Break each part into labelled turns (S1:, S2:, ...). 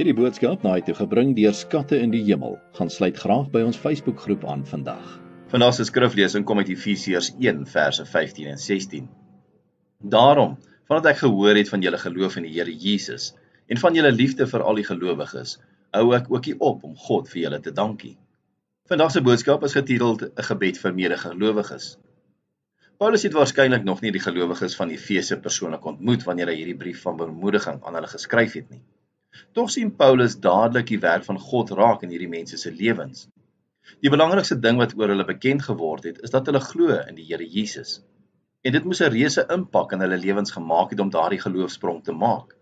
S1: Hierdie boodskap na toe gebring deur Skatte in die Hemel. Gaan sluit graag by ons Facebookgroep aan vandag.
S2: Vandag se skriflesing kom uit Efesiërs 1 verse 15 en 16. Daarom, vandat ek gehoor het van julle geloof in die Here Jesus en van julle liefde vir al die gelowiges, hou ek ook hier op om God vir julle te dankie. Vandag se boodskap is getiteld 'n gebed vir medegelowiges. Paulus het waarskynlik nog nie die gelowiges van Efese persoonlik ontmoet wanneer hy hierdie brief van bemoediging aan hulle geskryf het nie. Tog sien Paulus dadelik die werk van God raak in hierdie mense se lewens. Die belangrikste ding wat oor hulle bekend geword het, is dat hulle glo in die Here Jesus. En dit moes 'n reuse impak in hulle lewens gemaak het om daardie geloofsprong te maak.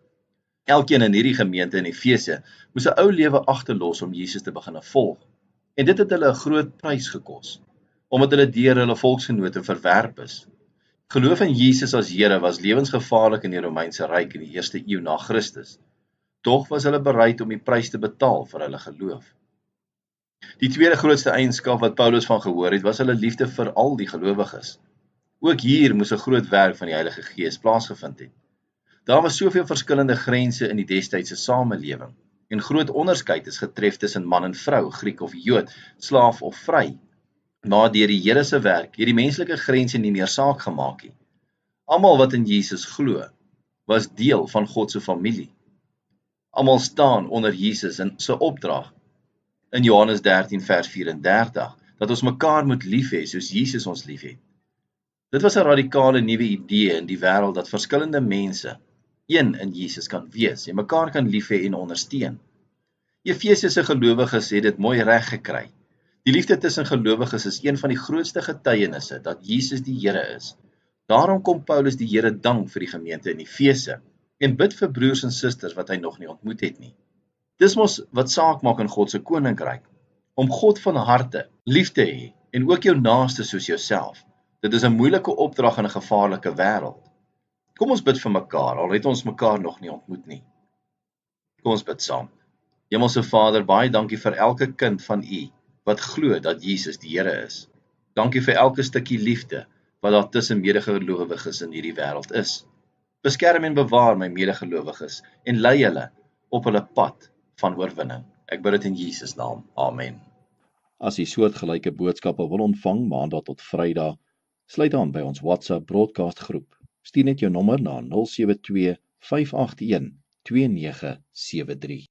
S2: Elkeen in hierdie gemeente in Efese moes 'n ou lewe agterlos om Jesus te begin volg. En dit het hulle 'n groot prys gekos, omdat hulle deur hulle volksgenote verwerp is. Geloof in Jesus as Here was lewensgevaarlik in die Romeinse Ryk in die eerste eeu na Christus. Tog was hulle bereid om die prys te betaal vir hulle geloof. Die tweede grootste eienskap wat Paulus van gehoor het, was hulle liefde vir al die gelowiges. Ook hier moes 'n groot werk van die Heilige Gees plaasgevind het. Daar was soveel verskillende grense in die destydse samelewing, en groot onderskeid is getref tussen man en vrou, Griek of Jood, slaaf of vry. Maar deur die Here se werk het die menslike grense nie meer saak gemaak nie. Almal wat in Jesus glo, was deel van God se familie. Almal staan onder Jesus in sy opdrag. In Johannes 13 vers 34, dat ons mekaar moet lief hê soos Jesus ons lief het. Dit was 'n radikale nuwe idee in die wêreld dat verskillende mense een in Jesus kan wees en mekaar kan lief hê en ondersteun. Efesiese se gelowiges het dit mooi reg gekry. Die liefde tussen gelowiges is een van die grootste getuienisse dat Jesus die Here is. Daarom kom Paulus die Here dank vir die gemeente in Efese en bid vir broers en susters wat hy nog nie ontmoet het nie. Dis mos wat saak maak in God se koninkryk, om God van harte lief te hê en ook jou naaste soos jouself. Dit is 'n moeilike opdrag in 'n gevaarlike wêreld. Kom ons bid vir mekaar, al het ons mekaar nog nie ontmoet nie. Kom ons bid saam. Hemelse Vader, baie dankie vir elke kind van U wat glo dat Jesus die Here is. Dankie vir elke stukkie liefde wat daar tussen medegelowiges in hierdie wêreld is. Beskerm en bewaar my medegelowiges en lei hulle op hulle pad van oorwinning. Ek bid dit in Jesus naam. Amen.
S1: As jy soortgelyke boodskappe wil ontvang maandag tot Vrydag, sluit aan by ons WhatsApp broadcast groep. Stuur net jou nommer na 072 581 2973.